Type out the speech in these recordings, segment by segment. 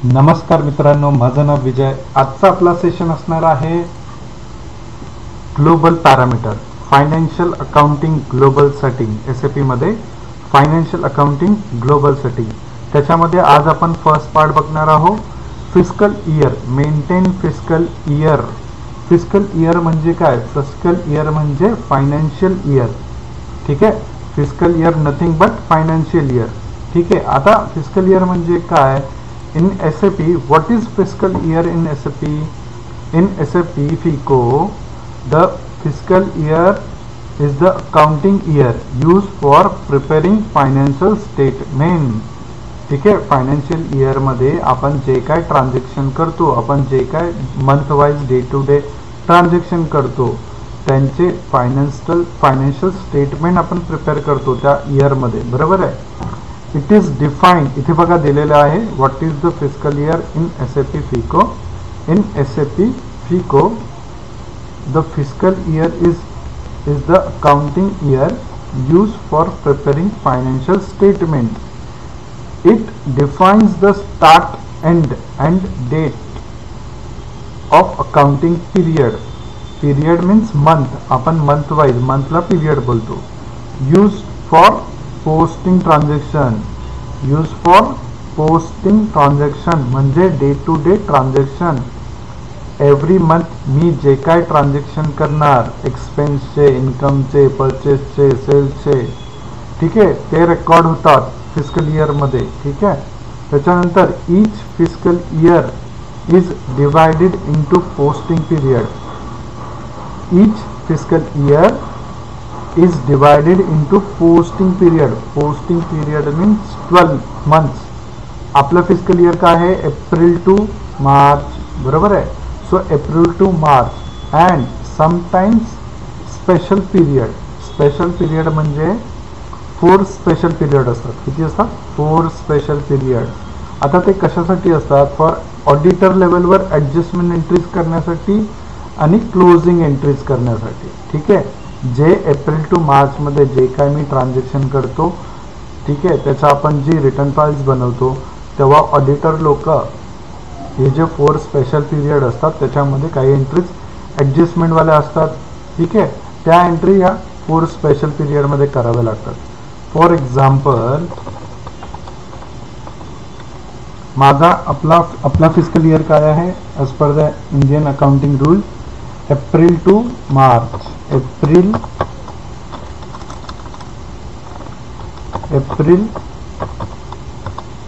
नमस्कार मित्रांनो, माझं नाव विजय। आजचा आपला सेशन असणार आहे global parameter, financial accounting global setting. SAP मध्ये फायनान्शियल अकाउंटिंग ग्लोबल सेटिंग, त्याच्यामध्ये आज आपण फर्स्ट पार्ट बघणार आहोत, fiscal year, maintain fiscal year. Fiscal year म्हणजे काय? फिस्कल इयर म्हणजे फायनान्शियल इयर, ठीक आहे। Fiscal year nothing but financial year, ठीक आहे। आता फिस्कल इयर म्हणजे काय in SAP? What is fiscal year in SAP? In SAP FICO, the fiscal year is the accounting year used for preparing financial statement, ठीक आहे। Financial year मध्ये आपण जे काय ट्रान्झॅक्शन करतो, आपण जे काय month wise day to day transaction करतो, त्यांचे फायनान्शियल स्टेटमेंट आपण प्रिपेअर करतो त्या इयर मध्ये, बरोबर आहे। इट इज डिफाइंड, इथे बघा दिलेलं आहे, what is the fiscal year in SAP FICO? In SAP FICO the fiscal year is the accounting year used for preparing financial statement. It defines the start and date of accounting period. Period means month, आपण month wise, month ला period बोलतो। Used for posting transaction, use for posting transaction म्हणजे day to day transaction. Every month मी जे काय transaction करणार, एक्सपेन्सचे, इन्कमचे, परचेसचे, सेल्सचे, ठीक आहे, ते रेकॉर्ड होतात फिस्कल इयर मध्ये, ठीक आहे। त्याच्यानंतर each fiscal year is divided into posting period. Each fiscal year is divided into posting period. Posting period means 12 months. आपलं फिस्कल इयर काय आहे? एप्रिल टू मार्च, बरोबर आहे। So April to March and sometimes special period. Special period म्हणजे 4 special period असतात। किती असतात? 4 special period. आता ते कशासाठी असतात? फॉर ऑडिटर लेवलवर ॲडजस्टमेंट एंट्रीज करण्यासाठी आणि क्लोजिंग एंट्रीज करण्यासाठी, ठीक आहे। जे एप्रिल टू मार्च मध्ये जे काय मी ट्रान्झॅक्शन करतो, ठीक आहे, त्याचा आपण जी रिटर्न फाइल्स बनवतो, तेव्हा ऑडिटर लोक हे जे 4 स्पेशल पिरियड असतात त्याच्यामध्ये काही एंट्रीज ॲडजस्टमेंटवाल्या असतात, ठीक आहे। त्या एंट्री या 4 स्पेशल पिरियड मध्ये कराव्या लागतात। फॉर एक्झाम्पल, माझा आपला फिस्कल इयर काय आहे? As per the Indian accounting rule, April to March. April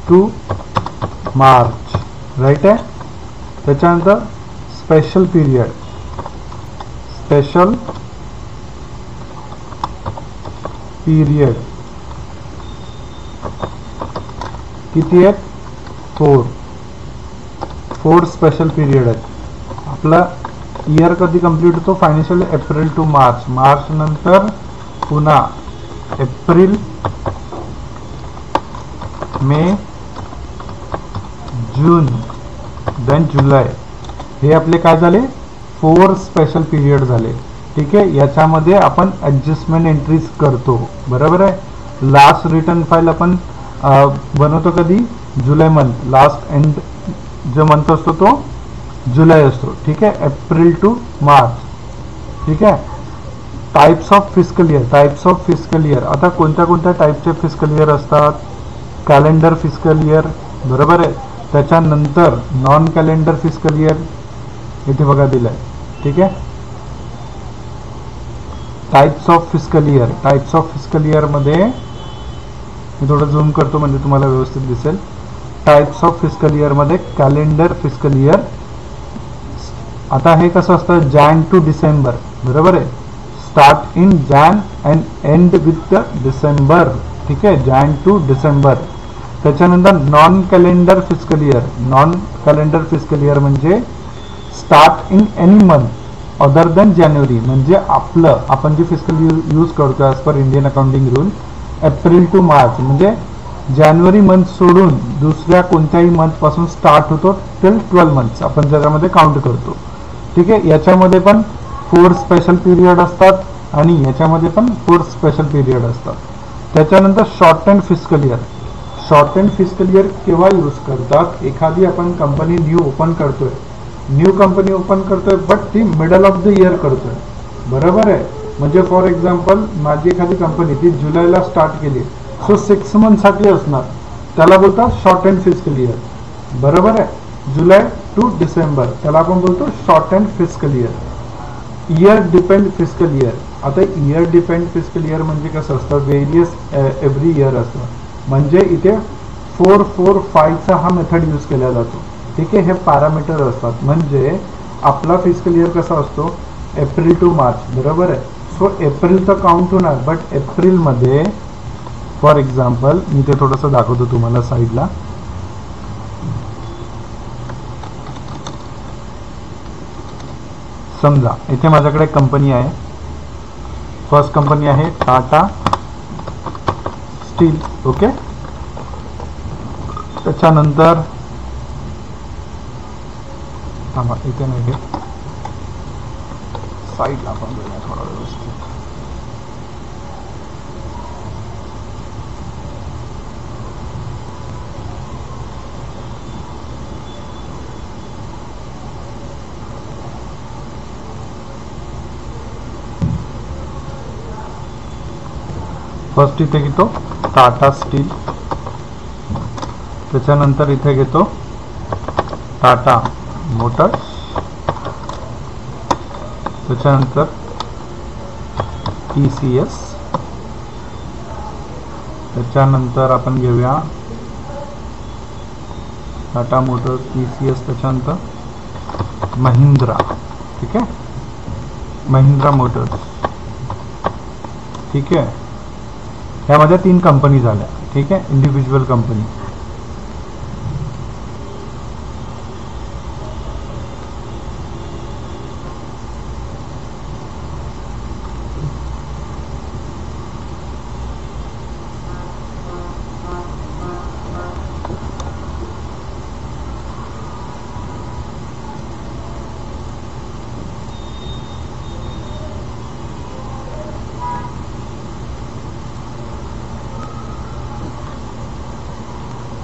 to March, right आहे। त्याच्यानंतर स्पेशल पिरियड, किती आहेत? 4 स्पेशल पिरियड आहेत। आपला इयर कधी कंप्लीट होतो? Financial April to March. March नंतर पुन्हा एप्रिल, मे, जून, देन जुलै। हे आपले काय झाले? 4 स्पेशल पिरियड झाले, ठीक आहे। याच्यामध्ये आपण ॲडजस्टमेंट एंट्रीज करतो, बरोबर आहे। लास्ट रिटर्न फाइल आपण बनवतो कधी? जुलै मंथ, लास्ट एंड जो मंथ असतो तो जुलै असतो, ठीक आहे। एप्रिल टू मार्च, ठीक आहे। Types of fiscal year, types of fiscal year. आता कोणत्या कोणत्या टाइपचे फिस्कल इयर असतात? कॅलेंडर फिस्कल इयर, बरोबर आहे। त्याच्यानंतर नॉन कॅलेंडर फिस्कल इयर, इथे बघा दिलंय, ठीक आहे। Types of fiscal year, types of fiscal year मध्ये मी थोडं झूम करतो म्हणजे तुम्हाला व्यवस्थित दिसेल। टाइप्स ऑफ फिस्कल इयर मध्ये कॅलेंडर फिस्कल इयर, आता हे कसं असतं? जॅन टू डिसेंबर, बरोबर आहे। Start in Jan and end with the December, ठीक आहे, जॅन टू डिसेंबर। त्याच्यानंतर non calendar fiscal year, non calendar fiscal year म्हणजे start in any month other than जानेवारी, म्हणजे आपण जे फिस्कल यूज करतो as per Indian accounting rule, April to March म्हणजे जानेवारी मंथ सोडून दुसऱ्या कोणत्याही मंथ पासून स्टार्ट होतो टिल 12 मंथ्स आपण त्याच्यामध्ये काउंट करतो, ठीक आहे। याच्यामध्ये पण 4 स्पेशल पिरियड असतात आणि याच्यामध्ये पण 4 स्पेशल पिरियड असतात। त्याच्यानंतर short end fiscal year, short and fiscal year केव्हा यूज करतात? एखादी आपण कंपनी न्यू ओपन करतोय, न्यू कंपनी ओपन करतोय बट ती मिडल ऑफ द इयर करतोय, बरोबर आहे. म्हणजे फॉर एक्झाम्पल माझी एखादी कंपनी ती जुलैला स्टार्ट केली, सो 6 मंथसाठी असणार, त्याला बोलतात शॉर्ट अँड फिस्कल इयर, बरोबर आहे. जुलै टू डिसेंबर त्याला आपण बोलतो short and fiscal year. Year depend fiscal year. आता इयर डिपेंड फिस्कल इयर म्हणजे कसं असतं, व्हेरियस एव्हरी इयर असतं. म्हणजे इथे 4-4-5चा हा मेथड यूज केला जातो. ठीक आहे, हे पॅरामीटर असतात. म्हणजे आपला फिस्कल इयर कसा असतो, एप्रिल टू मार्च, बरोबर आहे. सो एप्रिल तर काउंट होणार, बट एप्रिलमध्ये फॉर एक्झाम्पल मी ते थोडंसं दाखवतो तुम्हाला साईडला. समजा इथे माझ्याकडे कंपनी आहे, फर्स्ट कंपनी आहे टाटा स्टील. ओके, त्याच्यानंतर इथे नाही घे, साईडला आपण थोडा व्यवस्थित. फर्स्ट इथे घेतो टाटा स्टील, त्याच्यानंतर इथे घेतो टाटा मोटर्स, त्याच्यानंतर TCS, त्याच्यानंतर आपण घेऊया टाटा मोटर्स, TCS, त्याच्यानंतर महिंद्रा. ठीक आहे, महिंद्रा मोटर्स. ठीक आहे, यामध्ये 3 कंपनी झाल्या. ठीक आहे, इंडिव्हिज्युअल कंपनी.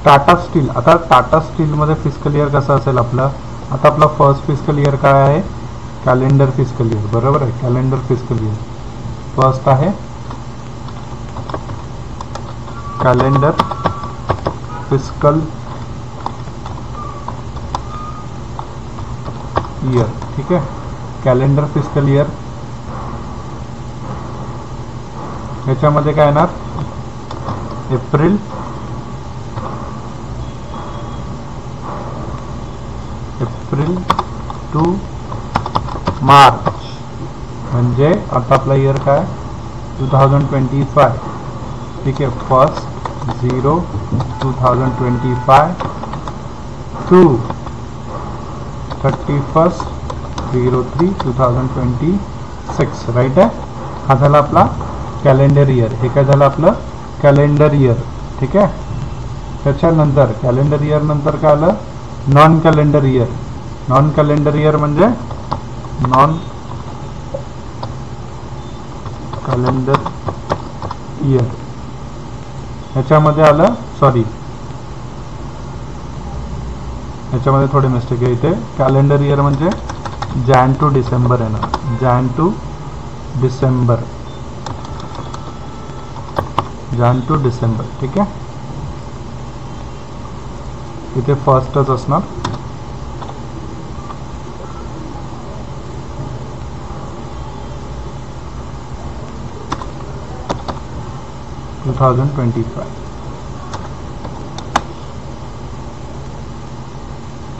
टाटा स्टील. आता टाटा स्टीलमध्ये फिस्कल इयर कसं असेल आपलं, आता आपला फर्स्ट फिस्कल इयर काय आहे, कॅलेंडर फिस्कल इयर, बरोबर आहे. कॅलेंडर फिस्कल इयर फर्स्ट आहे, कॅलेंडर फिस्कल इयर. ठीक आहे, कॅलेंडर फिस्कल इयर याच्यामध्ये काय येणार, एप्रिल टू मार्च. म्हणजे आता आपला इयर काय 2025. ठीक आहे, फर्स्ट 0-2025 टू 31-03-2026. राईट आहे. हा झाला आपला कॅलेंडर इयर. हे काय झालं आपलं कॅलेंडर इयर. ठीक आहे, त्याच्यानंतर कॅलेंडर इयर नंतर काय आलं, non calendar year. Non calendar year म्हणजे नॉन कॅलेंडर इयर. ह्याच्यामध्ये आलं, सॉरी ह्याच्यामध्ये थोडी मिस्टेक आहे इथे. कॅलेंडर इयर म्हणजे जॅन टू डिसेंबर आहे ना, Jan to December, Jan to December. ठीक आहे, इथे फर्स्टच असणार.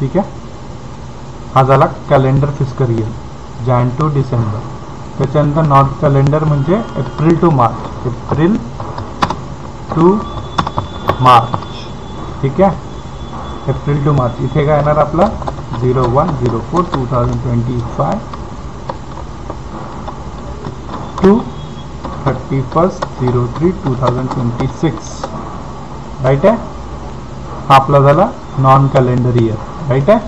ठीक आहे, हा झाला calendar fiscal year, Jan to December. त्याच्यानंतर नॉन कॅलेंडर म्हणजे April to March, April to March. ठीक आहे, एप्रिल टू मार्च. इथे काय येणार आपला 01-04-2025 टू 31-03-2026. राईट आहे, हा आपला झाला नॉन कॅलेंडर इयर. राईट आहे.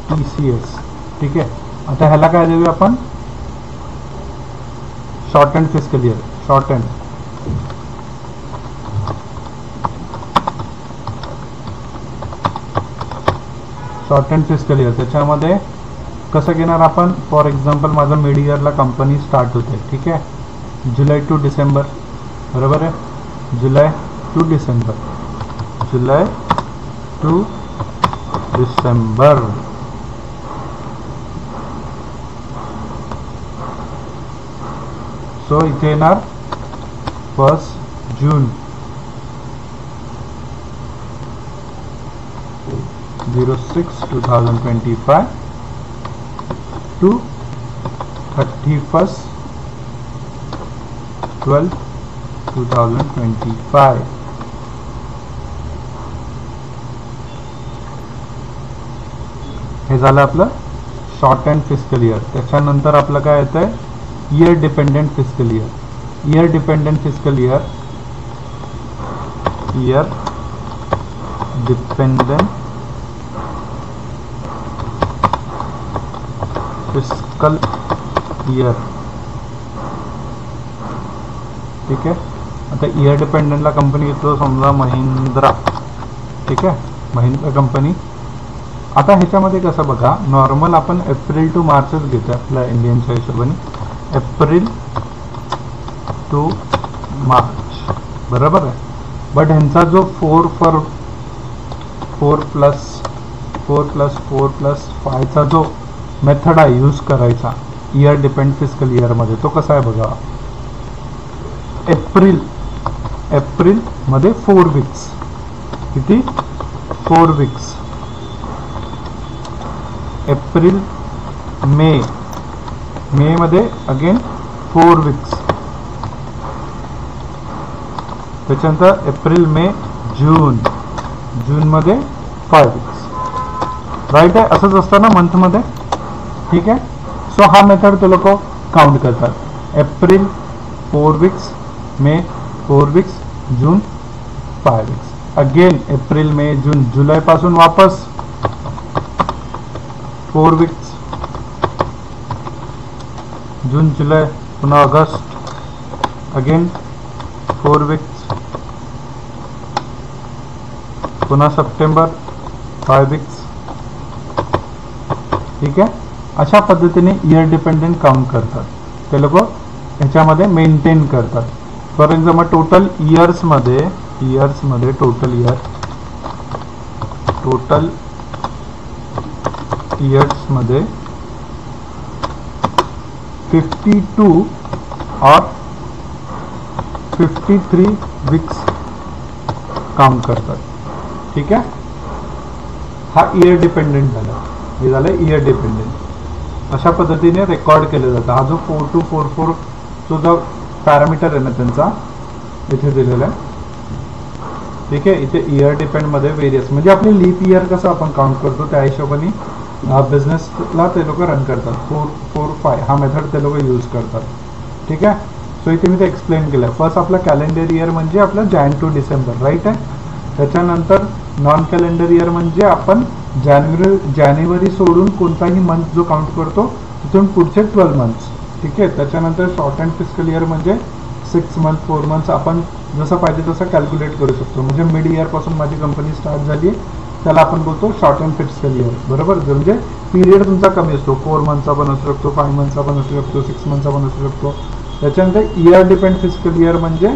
TCS. ठीक आहे, आता ह्याला काय देऊया आपण, short and fiscal year. Short and fiscal year. त्याच्यामध्ये कसं घेणार आपण, फॉर एक्झाम्पल माझं मिड इयरला कंपनी स्टार्ट होते. ठीक आहे, जुलै टू डिसेंबर, बरोबर आहे, July to December, July to December. So इथे येणार 1 जून 06/2025 to 31/12/2025. हे झालं आपलं शॉर्ट अँड फिस्कल इयर. त्याच्यानंतर आपलं काय येतंय, year dependent fiscal year. Year dependent fiscal year, year dependent fiscal year. ठीक आहे, आता इयर डिपेंडेंटला कंपनी घेतो समजा महिंद्रा. ठीक आहे, महिंद्रा कंपनी. आता ह्याच्यामध्ये कसं बघा, नॉर्मल आपण एप्रिल टू मार्चच घेतो आपल्या इंडियनच्या हिशोबाने, एप्रिल टू मार्च, बरोबर आहे. बट ह्यांचा जो 4+4+4+5चा जो मेथड आहे यूज करायचा इयर डिपेंड फिस्कल इयरमध्ये, तो कसा आहे बघा. एप्रिल मध्ये 4 वीक्स, किती, 4 वीक्स. एप्रिल मे मध्ये अगेन 4 वीक्स. त्याच्यानंतर एप्रिल मे जून मध्ये 5 वीक्स. राईट आहे, असंच असतं ना मंथमध्ये. ठीक आहे, सो हा मेथड ते लोक काउंट करतात. एप्रिल 4 वीक्स, मे 4 वीक्स, जून 5 वीक्स. अगेन एप्रिल मे जून, जुलै पासून वापस 4 वीक्स, जून जुलै, पुन्हा ऑगस्ट अगेन 4 वीक्स, पुन्हा सप्टेंबर 5 वीक्स. ठीक आहे, अशा पद्धतीने इयर डिपेंडेंट काउंट करतात ते लोक, ह्याच्यामध्ये मेंटेन करतात. फॉर एक्झाम्पल टोटल इयर्समध्ये टोटल इयर्समध्ये 52 और 53 वीक्स काउंट करतात. ठीक आहे, हा इयर डिपेंडेंट झाला. हे झालं इयर डिपेंडेंट. अशा पद्धतीने रेकॉर्ड केलं जातं. हा जो 4244 जो जो पॅरामीटर आहे ना त्यांचा इथे दिलेला आहे. ठीक आहे, इथे इयर डिपेंडमध्ये वेरियस म्हणजे आपली लीप इयर कसं आपण काउंट करतो त्या हिशोबाने बिझनेसला ते लोक रन करतात. 4-4-5 हा मेथड ते लोक यूज करतात. ठीक आहे, सो इथे मी ते एक्सप्लेन केलं. फर्स्ट आपला कॅलेंडर इयर म्हणजे आपलं जॅन टू डिसेंबर, राईट आहे. त्याच्यानंतर नॉन कॅलेंडर इयर म्हणजे आपण जानेवारी सोडून कोणताही मंथ जो काउंट करतो तिथून पुढचे 12 मंथ्स. ठीक आहे, त्याच्यानंतर शॉर्ट अँड फिस्कल इयर म्हणजे 6 मंथ 4 मंथ्स आपण जसं पाहिजे तसं कॅल्क्युलेट करू शकतो. म्हणजे मिड इयरपासून माझी कंपनी स्टार्ट झाली त्याला आपण बोलतो शॉर्ट अँड फिस्कल इयर, बरोबर. म्हणजे पिरियड तुमचा कमी असतो, 4 मंथचा पण असू शकतो, 5 मंथचा पण असू शकतो, 6 मंथचा पण असू शकतो. त्याच्यानंतर इयर डिपेंड फिस्कल इयर म्हणजे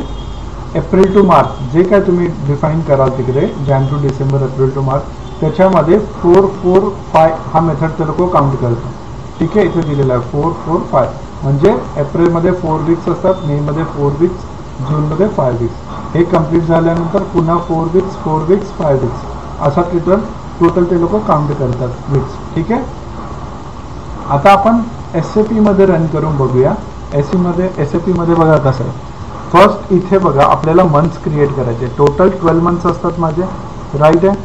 एप्रिल टू मार्च जे काय तुम्ही डिफाईन कराल तिकडे, Jan to December, April to March, त्याच्यामध्ये 4-4-5 हा मेथड ते लोक काउंट करतात. ठीक आहे, इथे दिलेला आहे 4-4-5 म्हणजे एप्रिलमध्ये 4 वीक्स असतात, मे मध्ये 4 वीक्स, जूनमध्ये 5 वीक्स. हे कम्प्लीट झाल्यानंतर पुन्हा 4 वीक्स 4 वीक्स 5 वीक्स असा टोटल ते लोक काउंट करतात वीक्स. ठीक आहे, आता आपण SAP मध्ये रन करून बघूया. SAP मध्ये बघा कसं आहे. फर्स्ट इथे बघा आपल्याला मंथ्स क्रिएट करायचे. टोटल 12 मंथ्स असतात माझे, राईट आहे.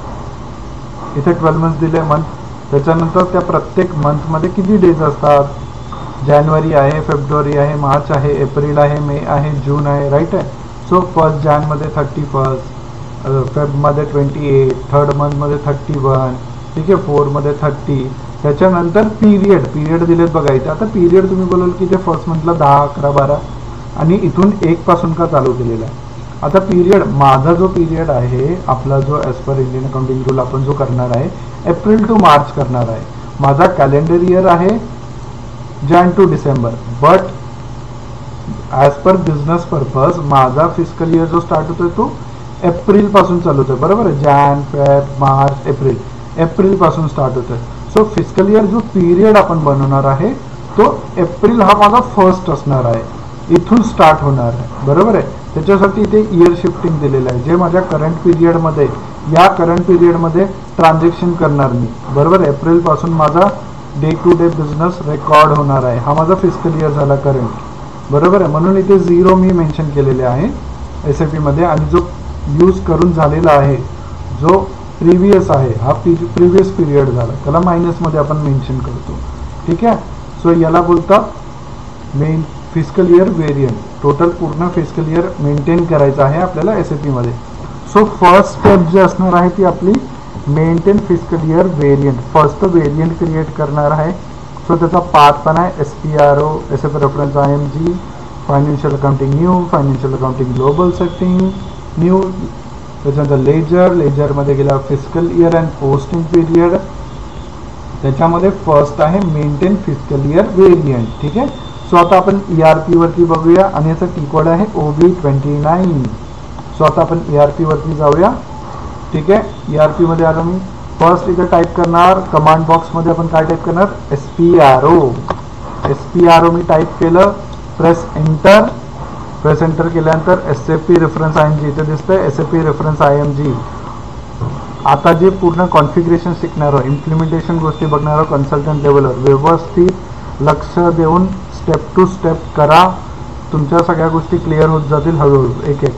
इथे 12 मंथ्स दिले मंथ. त्याच्यानंतर त्या प्रत्येक मंथमध्ये किती डेज असतात, जानेवारी आहे, फेब्रुवारी आहे, मार्च आहे, एप्रिल आहे, मे आहे, जून आहे, राईट आहे. सो 1 जानेमध्ये 31, फेबमध्ये 28, 3rd मंथमध्ये 31, ठीक आहे, 4 मध्ये 30, त्याच्यानंतर पिरियड दिलेत बघा इथे. आता पिरियड तुम्ही बोलाल की ते फर्स्ट मंथला 10, 11, 12 आणि इथून 1 पासून का चालू केलेला आहे. आता पिरियड, माझा जो पिरियड आहे आपला, जो as per Indian accounting rule आपण जो करणार आहे एप्रिल टू मार्च करणार आहे. माझा कॅलेंडर इयर आहे Jan to December, but as per business purpose माझा फिस्कल इयर जो स्टार्ट होतोय तो एप्रिल पासून चालू होतोय. बरोबर आहे, जॅन, फेब, मार्च, एप्रिल पासून स्टार्ट होतोय. सो फिस्कल इयर जो पिरियड आपण बनवणार आहे तो एप्रिल हा माझा फर्स्ट असणार आहे, इथून स्टार्ट होणार आहे. बरोबर आहे, त्याच्यासाठी इथे इयर शिफ्टिंग दिलेलं आहे, जे माझ्या करंट पिरियडमध्ये, या करंट पिरियडमध्ये ट्रान्झॅक्शन करणार मी. बरोबर आहे, एप्रिल पासून माझा day to day business record होणार आहे. हा माझा फिस्कल इयर झाला करंट. बरोबर आहे, म्हणून इथे 0 मी मेन्शन केलेले आहे SAP मध्ये. आणि जो यूज करून झालेला आहे, जो प्रिव्हियस आहे, हा प्रिव्हियस पिरियड झाला, त्याला मायनसमध्ये आपण मेन्शन करतो. ठीक आहे, सो याला बोलतात main fiscal year variant. Total पूर्ण फिस्कल इयर मेंटेन करायचं आहे आपल्याला SAP मध्ये. सो फर्स्ट स्टेप जी असणार आहे ती आपली maintain fiscal year variant. First variant create करणार आहे. सो त्याचा पाथ पण आहे SPRO, SAP reference IMG, financial accounting new, financial accounting global setting new. त्याच्यानंतर लेजरमध्ये गेला fiscal year and posting period. त्याच्यामध्ये फर्स्ट आहे मेंटेन फिस्कल इयर व्हेरियंट. ठीक आहे, सो आता आपण ERP वरती बघूया आणि याचा की कोड आहे OB29. सो आता आपण ERP वरती जाऊया. ठीक आहे, ERP मध्ये आलो मी. फर्स्ट इथे टाईप करणार, कमांड बॉक्समध्ये आपण काय टाईप करणार, SPRO मी टाईप केलं. प्रेस एंटर केल्यानंतर SAP रेफरन्स IMG इथे दिसतंय, SAP रेफरन्स IMG. आता जे पूर्ण कॉन्फिगरेशन शिकणार आहोत, इम्प्लिमेंटेशन गोष्टी बघणार आहोत कन्सल्टंट लेवलवर, व्यवस्थित लक्ष देऊन स्टेप टू स्टेप करा. तुमच्या सगळ्या गोष्टी क्लिअर होत जातील हळूहळू एक एक.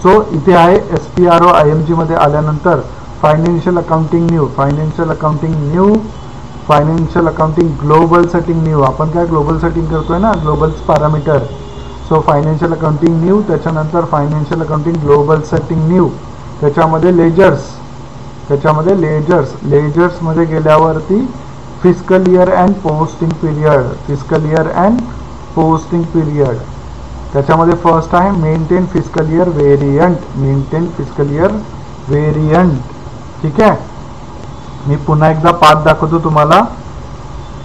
सो इथे आहे SPRO IMG मध्ये आल्यानंतर financial accounting new, financial accounting global setting new. आपण काय ग्लोबल सेटिंग करतोय ना, global parameter. So financial accounting new, त्याच्यानंतर financial accounting global setting new. त्याच्यामध्ये लेजर्समध्ये गेल्यावरती fiscal year and posting period. त्याच्यामध्ये फर्स्ट आहे मेंटेन फिस्कल इयर व्हेरियंट. ठीक आहे, मी पुन्हा एकदा पाथ दाखवतो तुम्हाला,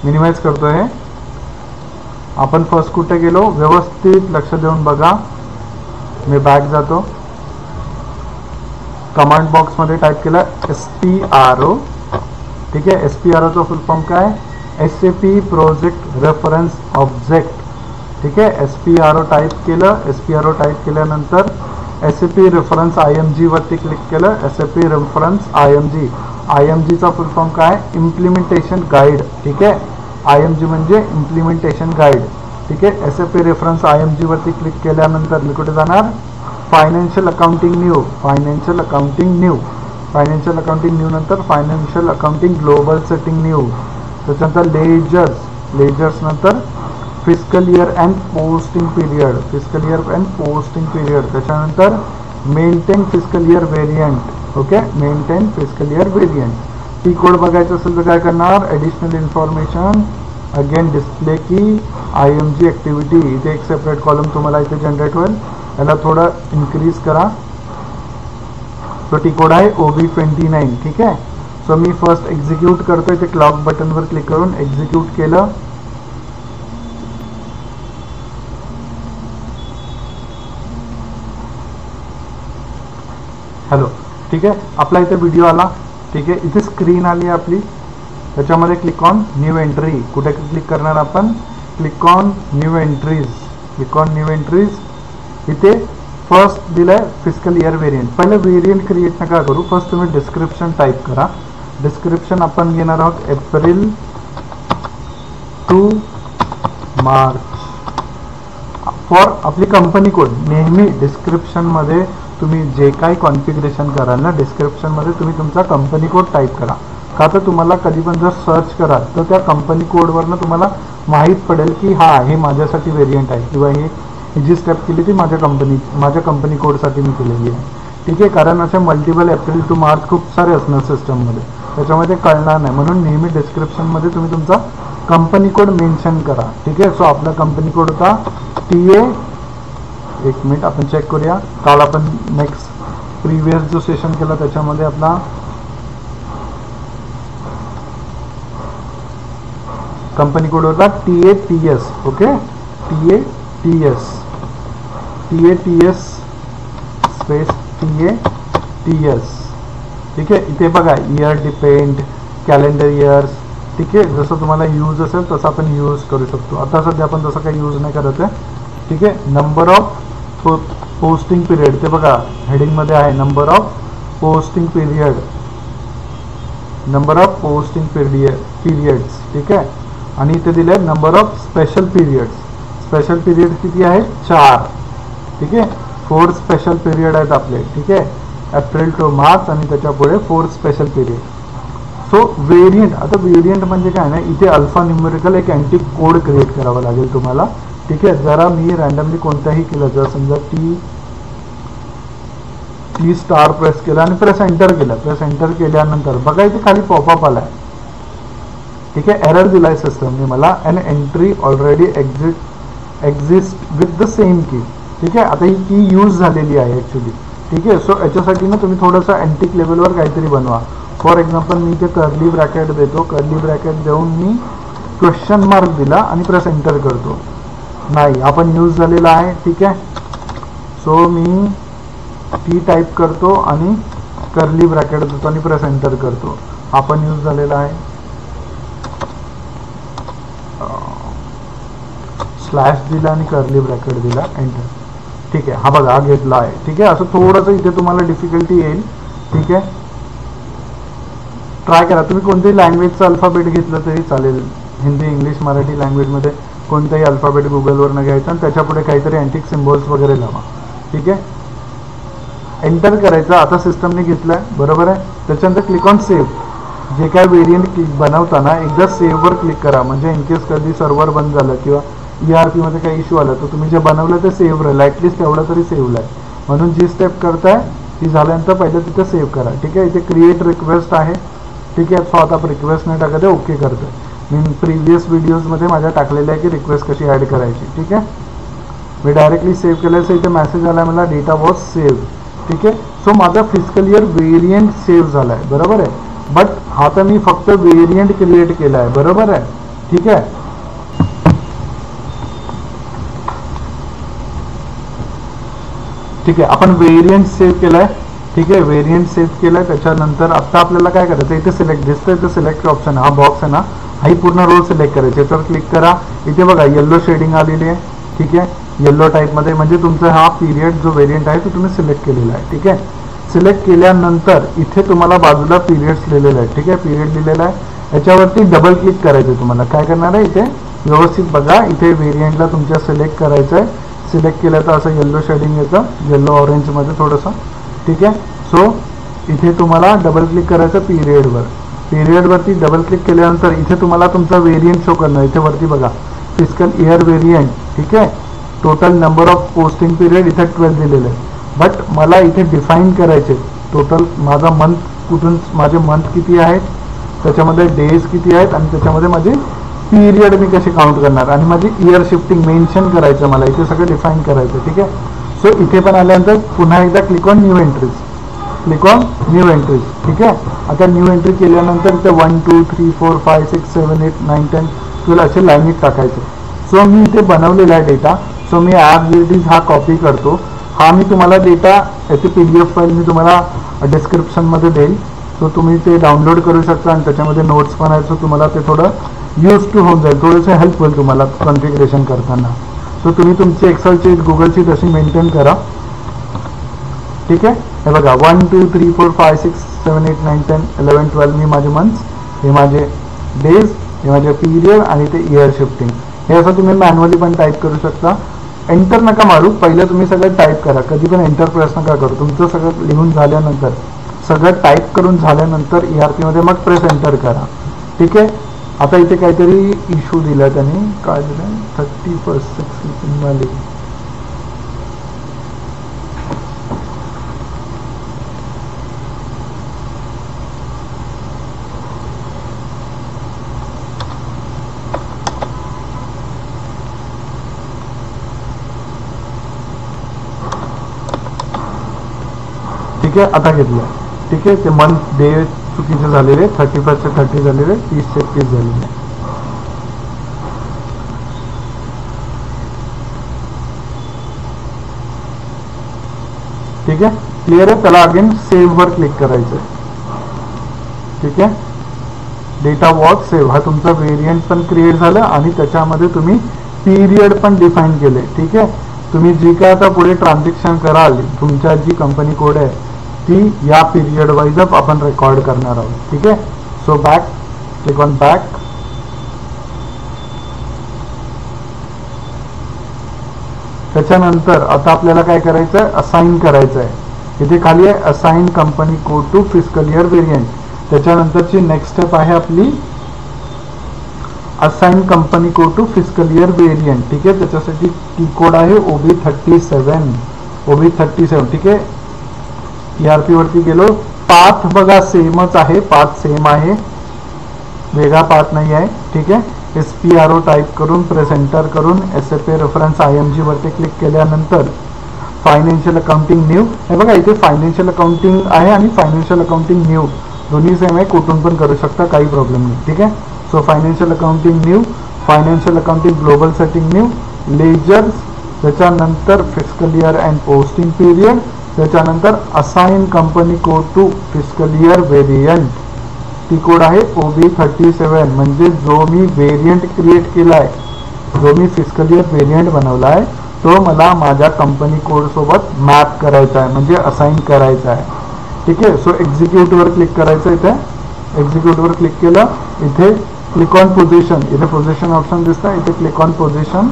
मिनिमाइज करतोय. आपण फर्स्ट कुठे गेलो, व्यवस्थित लक्ष देऊन बघा. मी बॅक जातो, कमांड बॉक्समध्ये टाईप केला SPRO. ठीक आहे, SPROचा फुल फॉर्म काय, SAP प्रोजेक्ट रेफरन्स ऑब्जेक्ट. ठीक आहे, SPRO टाईप केल्यानंतर SAP रेफरन्स IMG वरती क्लिक केलं. SAP रेफरन्स IMG चा फुल फॉर्म काय, इम्प्लिमेंटेशन गाईड. ठीक आहे, IMG म्हणजे इम्प्लिमेंटेशन गाईड. ठीक आहे, SAP रेफरन्स IMG वरती क्लिक केल्यानंतर मी कुठे जाणार, फायनान्शियल अकाउंटिंग न्यू नंतर financial accounting global setting new. त्याच्यानंतर लेजर्स नंतर fiscal year and posting period. त्याच्यानंतर maintain fiscal year variant. Okay, maintain fiscal year variant. T code बघायचं असेल तर काय करणार, additional information, again display key, IMG activity. इथे एक सेपरेट कॉलम तुम्हाला इथे जनरेट होईल, याला थोडं इन्क्रीज करा. तो टी कोड आहे OB29. ठीक आहे, सो मी फर्स्ट एक्झिक्यूट करतोय, ते क्लॉक बटनवर क्लिक करून एक्झिक्यूट केलं. हॅलो, ठीक आहे, आपला इथे व्हिडिओ आला. ठीक आहे, इथे स्क्रीन आली आपली. त्याच्यामध्ये क्लिक ऑन न्यू एंट्री. कुठे क्लिक करणार आपण, क्लिक ऑन न्यू एंट्रीज. इथे फर्स्ट दिलंय फिस्कल इयर व्हेरियंट. पहिले व्हेरियंट क्रिएट नका करू, फर्स्ट तुम्ही डिस्क्रिप्शन टाईप करा. डिस्क्रिप्शन आपण घेणार आहोत एप्रिल टू मार्च. फॉर आपली कंपनी कोड. नेहमी डिस्क्रिप्शनमध्ये तुम्ही जे काही कॉन्फिगरेशन कराल ना, डिस्क्रिप्शनमध्ये तुम्ही तुमचा कंपनी कोड टाईप करा. का तर तुम्हाला कधी पण जर सर्च कराल तर त्या कंपनी कोडवरनं तुम्हाला माहीत पडेल की हा हे माझ्यासाठी व्हेरियंट आहे, किंवा ही जी स्टेप केली ती माझ्या कंपनी कोडसाठी मी केलेली आहे. ठीक आहे, कारण असे मल्टिपल एप्रिल टू मार्च खूप सारे असणार सिस्टममध्ये. त्याच्यामध्ये कळणार नाही, म्हणून नेहमी डिस्क्रिप्शनमध्ये तुम्ही तुमचा कंपनी कोड मेन्शन करा. ठीक आहे. सो आपला कंपनी कोड होता TA. एक मिनिट आपण चेक करूया. काल आपण नेक्स्ट प्रिव्हियस जो सेशन केला त्याच्यामध्ये आपला कंपनी कोड होता TATS. Okay, TATS space TATS. ठीक आहे. इथे बघा इयर डिपेंड, कॅलेंडर इयर्स. ठीक आहे. जसं तुम्हाला यूज असेल तसं आपण यूज करू शकतो. आता सध्या आपण तसं काही यूज नाही करत आहे. ठीक आहे. नंबर ऑफ पोस्टिंग पिरियड, ते बघा हेडिंगमध्ये आहे number of posting period, number of posting periods. ठीक आहे. आणि इथे दिले number of special periods. Special period किती आहेत? 4. ठीक आहे. 4 स्पेशल पिरियड आहेत आपले. ठीक आहे. एप्रिल टू मार्च आणि त्याच्या पुढे 4 स्पेशल पिरियड. सो व्हेरियंट, आता व्हेरियंट म्हणजे काय ना, इथे अल्फा न्यूमेरिकल एक अँटी कोड क्रिएट करावा लागेल तुम्हाला. ठीक आहे. जरा मी रँडमली कोणताही केलं, जर समजा टी स्टार प्रेस केला आणि प्रेस एंटर केला. प्रेस एंटर केल्यानंतर बघा इथे खाली पॉपअप आलाय. ठीक आहे. एरर दिलाय सिस्टमने मला, an entry already exist with the same की. ठीक आहे. आता ही की यूज झालेली आहे ॲक्च्युली. ठीक आहे. सो याच्यासाठी ना तुम्ही थोडंसं अँटिक लेवलवर काहीतरी बनवा. फॉर एक्झाम्पल मी इथे कर्ली ब्रॅकेट देतो. कर्ली ब्रॅकेट देऊन मी क्वेश्चन मार्क दिला आणि प्रेस एंटर करतो. नाही, आपण यूज झालेला आहे. ठीक आहे. सो मी टी टाईप करतो आणि कर्ली ब्रॅकेट देतो आणि प्रेस एंटर करतो. आपण यूज झालेला आहे. स्लॅश दिला आणि कर्ली ब्रॅकेट दिला, एंटर. ठीक आहे. हा बघा हा घेतला आहे. ठीक आहे. असं थोडंसं इथे तुम्हाला डिफिकल्टी येईल. ठीक आहे. ट्राय करा. तुम्ही कोणत्याही लँग्वेजचं अल्फाबेट घेतलं तरी चालेल. हिंदी, इंग्लिश, मराठी लँग्वेजमध्ये कोणताही अल्फाबेट गुगलवरनं घ्यायचा आणि त्याच्यापुढे काहीतरी अँटिक सिम्बॉल्स वगैरे लावा. ठीक आहे. एंटर करायचं. आता सिस्टमने घेतलंय, बरोबर आहे. त्याच्यानंतर क्लिक ऑन सेव्ह. जे काय व्हेरियंट बनवताना एकदा सेव्हवर क्लिक करा, म्हणजे इनकेस कधी सर्व्हर बंद झालं किंवा ERP मध्ये काही इश्यू आला तर तुम्ही जे बनवलं ते सेव्ह राहिलं, ॲटलिस्ट तेवढं तरी सेव्हलं आहे. म्हणून जी स्टेप करताय ती झाल्यानंतर पहिलं तिथे सेव्ह करा. ठीक आहे. इथे क्रिएट रिक्वेस्ट आहे. ठीक आहे. सो आता रिक्वेस्ट नाही टाकत आहे, ओके करतोय. मी प्रिव्हियस व्हिडिओजमध्ये माझ्या टाकलेलं आहे की रिक्वेस्ट कशी ॲड करायची. ठीक आहे. मी डायरेक्टली सेव्ह केलं आहे. इथे मेसेज आला मला डेटा वॉज सेव्ह. ठीक आहे. सो माझा फिजिकल इयर व्हेरियंट सेव्ह झाला आहे, बरोबर आहे. बट आता मी फक्त व्हेरियंट क्रिएट केला आहे, बरोबर आहे. ठीक आहे. ठीक आहे. आपण व्हेरियंट सेव्ह केलाय. ठीक आहे. व्हेरियंट सेव्ह केलाय. त्याच्यानंतर आता आपल्याला काय करायचं, इथे सिलेक्ट दिसतंय, इथे सिलेक्ट ऑप्शन, हा बॉक्स आहे ना, हा पूर्ण रो सिलेक्ट करायची. याच्यावर क्लिक करा. इथे बघा येल्लो शेडिंग आलेली आहे. ठीक आहे. येल्लो टाईपमध्ये म्हणजे तुमचा हा पिरियड जो व्हेरियंट आहे तो तुम्ही सिलेक्ट केलेला आहे. ठीक आहे. सिलेक्ट केल्यानंतर इथे तुम्हाला बाजूला पिरियड्स लिहिलेलं आहे. ठीक आहे. पिरियड लिहिलेला आहे. याच्यावरती डबल क्लिक करायचं. तुम्हाला काय करणार आहे, इथे व्यवस्थित बघा, इथे व्हेरियंटला तुमच्या सिलेक्ट करायचं आहे. सिलेक्ट केलं तर असं येल्लो शेडिंग येतं, येल्लो ऑरेंजमध्ये थोडंसं. ठीक आहे. सो इथे तुम्हाला डबल क्लिक करायचं पिरियडवर. पिरियडवरती डबल क्लिक केल्यानंतर इथे तुम्हाला तुमचा व्हेरियंट शो करणार. इथे वरती बघा फिजिकल इयर व्हेरियंट. ठीक आहे. Total number of posting period इथे 12 दिलेलं आहे. बट मला इथे डिफाईन करायचे टोटल माझा मंथ कुठून, माझे मंथ किती आहेत, त्याच्यामध्ये डेज किती आहेत आणि त्याच्यामध्ये माझे पिरियड मी कसे काउंट करणार आणि माझी इयर शिफ्टिंग मेन्शन करायचं मला इथे सगळं डिफाईन करायचं. ठीक आहे. सो इथे पण आल्यानंतर पुन्हा एकदा click on new entries. Click on new entries. ठीक आहे. आता न्यू एंट्री केल्यानंतर इथे 1 2 3 4 5 6 7 8 9 10 12 असे लाईनीत टाकायचे. सो मी इथे बनवलेला आहे data. So me as it is हा कॉपी करतो. हा मी तुम्हाला डेटा याची PDF फाईल मी तुम्हाला डिस्क्रिप्शनमध्ये देईल. सो तुम्ही ते डाउनलोड करू शकता आणि त्याच्यामध्ये नोट्स पण आहेत. सो तुम्हाला ते थोडं यूज टू होऊन जाईल, थोडंसं हेल्प होईल तुम्हाला कॉन्फिगरेशन करताना. सो तुम्ही तुमची एक्सेल शीट गुगल शीट अशी मेंटेन करा. ठीक आहे. हे बघा 1 2 3 4 5 6 7 8 9 10 11 12 मी माझे मंथ्स, हे माझे डेज, हे माझे पिरियड आणि ते इयर शिफ्टिंग. हे असं तुम्ही मॅन्युअली पण टाईप करू शकता. एंटर नका मारू, पहिलं तुम्ही सगळं टाईप करा. कधी पण एंटर प्रेस नका करू. तुमचं सगळं लिहून झाल्यानंतर, सगळं टाईप करून झाल्यानंतर ERP मध्ये मग प्रेस एंटर करा. ठीक आहे. आता इथे काहीतरी इश्यू दिला त्यांनी, काय दिलं 31 वाले. ठीक आहे, आता घेतलं. ठीक आहे, ते मंथ डे चुकीचे झालेले, 31 चे 30 झालेले, 30 चे 30 झालेले. ठीक आहे, क्लिअर आहे. त्याला अगेन सेव्ह वर क्लिक करायचं. ठीक आहे, डेटा वॉज सेव्ह. हा तुमचा व्हेरिएंट पण क्रिएट झालं आणि त्याच्यामध्ये तुम्ही पीरियड पण डिफाईन केले. ठीक आहे, तुम्ही जी काय आता पुढे ट्रान्झॅक्शन कराल, तुमच्या जी कंपनी कोड आहे ती या पीरियड वाईज आपण रेकॉर्ड करणार आहोत. ठीक आहे, so back, click on back. त्याच्यानंतर आता आपल्याला काय करायचं आहे, असाइन करायचं आहे. इथे खाली आहे assign company code to fiscal year variant. त्याच्यानंतरची नेक्स्ट स्टेप आहे आपली assign company code to fiscal year variant. ठीक आहे, त्याच्यासाठी की कोड आहे OB37. OB37. ठीक आहे, ERP वरती गेलो. पाथ बघा सेमच आहे, पाथ सेम आहे, वेगळा पाथ नाही आहे. ठीक आहे, SPRO टाईप करून प्रेस एंटर करून SAP रेफरन्स IMG वरती क्लिक केल्यानंतर फायनान्शियल अकाउंटिंग न्यू. हे बघा इथे फायनान्शियल अकाउंटिंग आहे आणि फायनान्शियल अकाउंटिंग न्यू दोन्ही सेम आहे, कुठून पण करू शकता, काही प्रॉब्लेम नाही. ठीक आहे, so financial accounting new, financial accounting global setting new, ledgers, त्याच्यानंतर fiscal year and posting period, त्याच्यानंतर assign company code to fiscal year variant. ती कोड आहे OB37. म्हणजे जो मी व्हेरियंट क्रिएट केला आहे, जो मी फिस्कल इयर व्हेरियंट बनवला आहे तो मला माझ्या कंपनी कोड सोबत मॅप करायचा आहे, म्हणजे असाइन करायचा आहे. ठीक आहे, सो एक्झिक्यूट वर क्लिक करायचं. इथे एक्झिक्यूट वर क्लिक केलं, इथे क्लिक ऑन पोझिशन, इथे पोझिशन ऑप्शन दिसतं, इथे क्लिक ऑन पोझिशन.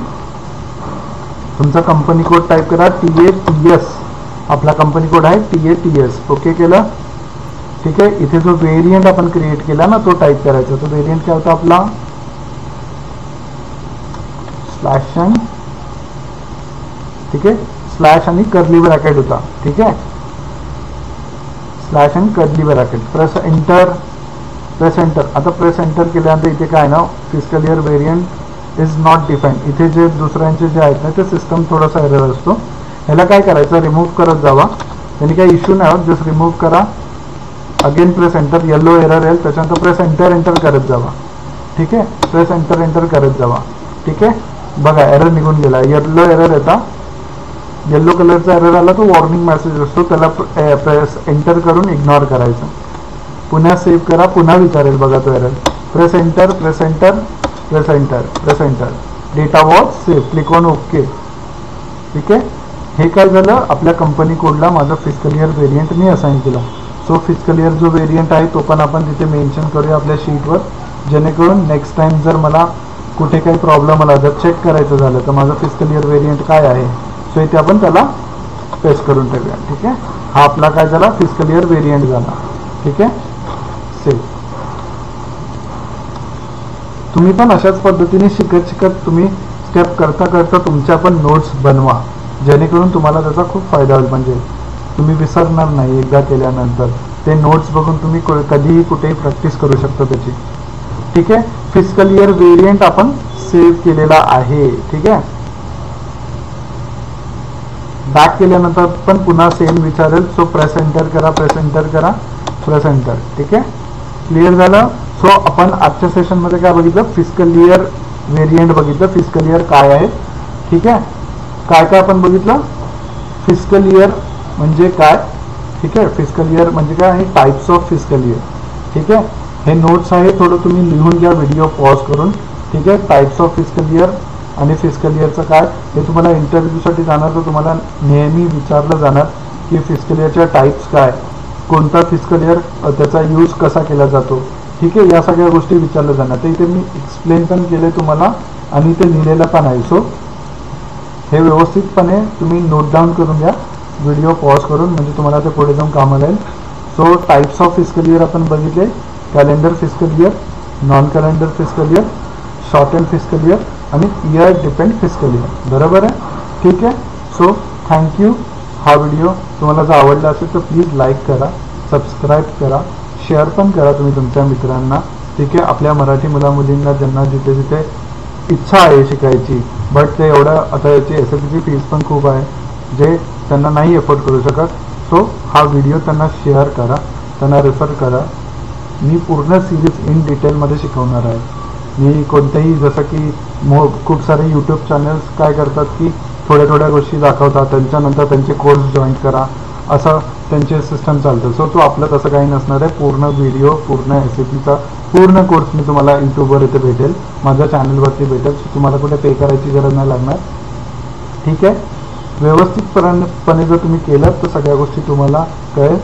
तुमचा कंपनी कोड टाईप करा TATS. आपला कंपनी कोड आहे TATS. ओके केलं. ठीक आहे, इथे जो व्हेरियंट आपण क्रिएट केला ना तो टाईप करायचा. तो व्हेरियंट काय होता आपला, स्लॅश एन. ठीक आहे, स्लॅश आणि कर्ली ब्रॅकेट होता. ठीक आहे, slash end curly bracket. Press enter, press enter. आता प्रेस एंटर केल्यानंतर इथे काय ना, fiscal year variant is not define. इथे जे दुसऱ्यांचे जे आहेत ना ते सिस्टम थोडासा एरर असतो. ह्याला काय करायचं, रिमूव्ह करत जावा. त्यांनी काही इश्यू नाही होत, जस्ट रिमूव्ह करा. Again press enter, yellow error येईल, त्याच्यानंतर प्रेस एंटर एंटर करत जावा. ठीक आहे, प्रेस एंटर एंटर करत जावा. ठीक आहे, बघा एरर निघून गेला. येलो एरर येता, येलो कलरचा एरर आला तो वॉर्निंग मेसेज असतो, त्याला प्रेस एंटर करून इग्नोर करायचं. पुन्हा सेव्ह करा, पुन्हा विचारेल बघा तो error. Press enter, press enter, press enter, press enter. Data was save, click on okay. ठीक आहे, हे काय झालं, आपल्या कंपनी कोडला माझा फिस्कल इयर व्हेरियंट मी असाइन केला. सो फिस्कल इयर जो व्हेरियंट आहे तो पण आपण तिथे मेन्शन करूया आपल्या शीटवर, जेणेकरून नेक्स्ट टाइम जर मला कुठे काही प्रॉब्लेम आला, जर चेक करायचं झालं तर माझं फिस्कल इयर व्हेरियंट काय आहे, सो इथे आपण त्याला पेस्ट करून ठेवूया. ठीक आहे, हा आपला काय झाला, फिस्कल इयर व्हेरियंट झाला. ठीक आहे, सेव्ह. तुम्ही पण अशाच पद्धतीने शिकत शिकत तुम्ही स्टेप करता करता तुमच्या पण नोट्स बनवा, जेणेकरून तुम्हाला त्याचा खूप फायदा होईल. म्हणजे तुम्ही विसरणार नाही एकदा केल्यानंतर. ते नोट्स बघून तुम्ही कधीही कुठेही प्रॅक्टिस करू शकता त्याची. ठीक आहे, फिस्कल इयर व्हेरियंट आपण सेव्ह केलेला आहे. ठीक आहे, बॅक केल्यानंतर पण पुन्हा सेम विचारेल. सो प्रेस एंटर करा, प्रेस एंटर करा, प्रेस एंटर. ठीक आहे, क्लिअर झालं. सो आपण आजच्या सेशनमध्ये काय बघितलं, फिस्कल इयर व्हेरियंट बघितलं, फिस्कल इयर काय आहे. ठीक आहे, काय काय आपण बघितलं, फिस्कल इयर म्हणजे काय. ठीक आहे, फिस्कल इयर म्हणजे काय आहे, टाइप्स ऑफ फिस्कल इयर. ठीक आहे, हे नोट्स आहे, थोडं तुम्ही लिहून घ्या व्हिडिओ पॉज करून. ठीक आहे, टाइप्स ऑफ फिस्कल इयर आणि फिस्कल इयरचं काय, हे तुम्हाला इंटरव्ह्यूसाठी जाणार तर तुम्हाला नेहमी विचारलं जाणार की फिस्कल इयरच्या टाइप्स काय, कोणता फिस्कल इयर, त्याचा यूज कसा केला जातो. ठीक आहे, या सगळ्या गोष्टी विचारल्या जाणार. तर इथे मी एक्सप्लेन पण केले तुम्हाला आणि ते लिहिलेलं पण आहे. सो हे व्यवस्थितपणे तुम्ही नोट डाऊन करून घ्या व्हिडिओ पॉज करून, म्हणजे तुम्हाला ते पुढे जाऊन कामाला येईल. So types of fiscal year आपण बघितले, calendar fiscal year, non calendar fiscal year, short end fiscal year आणि इयर डिपेंड फिस्कल इयर. बरोबर आहे. ठीक आहे, सो थँक्यू. हा व्हिडिओ तुम्हाला जर आवडला असेल तर प्लीज लाईक करा, सबस्क्राईब करा, शेअर पण करा तुम्ही तुमच्या मित्रांना. ठीक आहे, आपल्या मराठी मुलामुलींना ज्यांना जिथे जिथे इच्छा आहे शिकायची, बट ते एवढं आता याची SAPची फीस पण खूप आहे, जे त्यांना नाही अफोर्ड करू शकत, सो हा व्हिडिओ त्यांना शेअर करा, त्यांना रेफर करा. मी पूर्ण सिरीज इन डिटेलमध्ये शिकवणार आहे. मी कोणत्याही जसं की खूप सारे यूट्यूब चॅनल्स काय करतात की थोड्या गोष्टी दाखवतात, त्यांच्यानंतर त्यांचे कोर्स जॉईन करा असं त्यांचे सिस्टम चालतं. सो तो आपलं तसं काही नसणार आहे. पूर्ण व्हिडिओ, पूर्ण SAPचा पूर्ण कोर्स मी तुम्हाला यूट्यूबवर इथे भेटेल, माझ्या चॅनलवरती भेटेल. सो तुम्हाला कुठे पे करायची गरज नाही लागणार. ठीक आहे. व्यवस्थितपणे जर तुम्ही केलं तर सगळ्या गोष्टी तुम्हाला कळेल.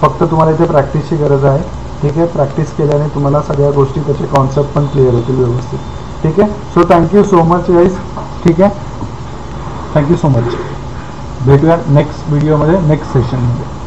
फक्त तुम्हाला इथे प्रॅक्टिसची गरज आहे. ठीक आहे. प्रॅक्टिस केल्याने तुम्हाला सगळ्या गोष्टी त्याचे कॉन्सेप्ट पण क्लिअर होतील व्यवस्थित. ठीक आहे. So thank you so much guys. ठीक आहे. Thank you so much. भेटूया नेक्स्ट व्हिडिओमध्ये, नेक्स्ट सेशनमध्ये.